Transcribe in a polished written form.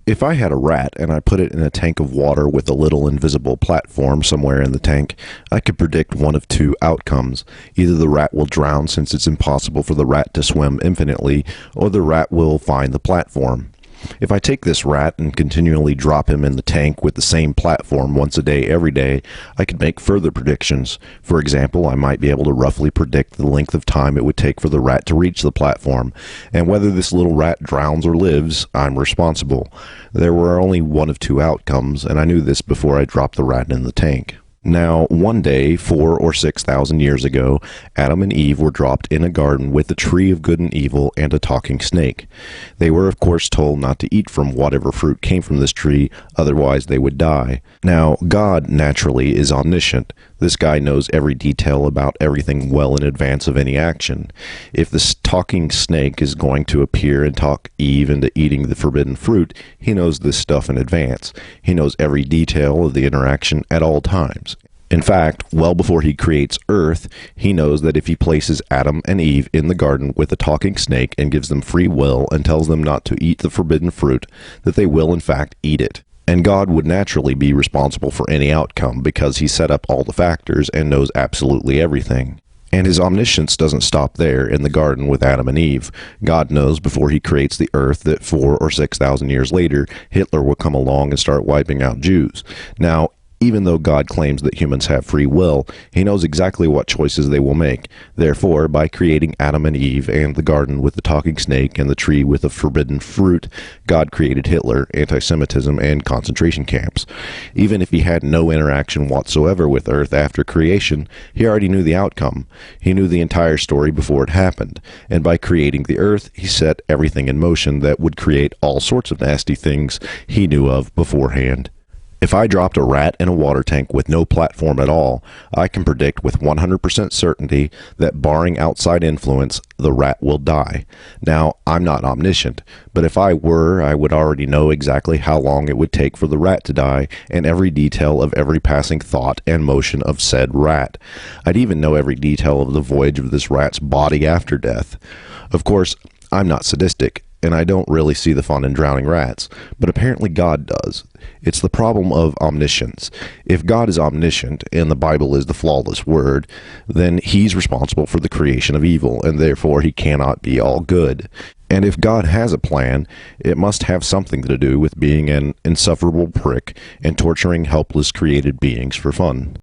If I had a rat and I put it in a tank of water with a little invisible platform somewhere in the tank, I could predict one of two outcomes. Either the rat will drown since it's impossible for the rat to swim infinitely, or the rat will find the platform. If I take this rat and continually drop him in the tank with the same platform once a day every day, I could make further predictions. For example, I might be able to roughly predict the length of time it would take for the rat to reach the platform, and whether this little rat drowns or lives, I'm responsible. There were only one of two outcomes, and I knew this before I dropped the rat in the tank. Now, one day, 4,000 or 6,000 years ago, Adam and Eve were dropped in a garden with the tree of good and evil and a talking snake. They were, of course, told not to eat from whatever fruit came from this tree, otherwise they would die. Now, God, naturally, is omniscient. This guy knows every detail about everything well in advance of any action. If this talking snake is going to appear and talk Eve into eating the forbidden fruit, he knows this stuff in advance. He knows every detail of the interaction at all times. In fact, well before he creates Earth, he knows that if he places Adam and Eve in the garden with a talking snake and gives them free will and tells them not to eat the forbidden fruit, that they will in fact eat it. And God would naturally be responsible for any outcome because he set up all the factors and knows absolutely everything. And his omniscience doesn't stop there in the garden with Adam and Eve. God knows before he creates the earth that 4,000 or 6,000 years later, Hitler will come along and start wiping out Jews. Now, even though God claims that humans have free will, he knows exactly what choices they will make. Therefore, by creating Adam and Eve and the garden with the talking snake and the tree with the forbidden fruit, God created Hitler, anti-Semitism, and concentration camps. Even if he had no interaction whatsoever with Earth after creation, he already knew the outcome. He knew the entire story before it happened. And by creating the Earth, he set everything in motion that would create all sorts of nasty things he knew of beforehand. If I dropped a rat in a water tank with no platform at all, I can predict with 100% certainty that barring outside influence, the rat will die. Now, I'm not omniscient, but if I were, I would already know exactly how long it would take for the rat to die and every detail of every passing thought and motion of said rat. I'd even know every detail of the voyage of this rat's body after death. Of course, I'm not sadistic, and I don't really see the fun in drowning rats, but apparently God does. It's the problem of omniscience. If God is omniscient, and the Bible is the flawless word, then he's responsible for the creation of evil, and therefore he cannot be all good. And if God has a plan, it must have something to do with being an insufferable prick and torturing helpless created beings for fun.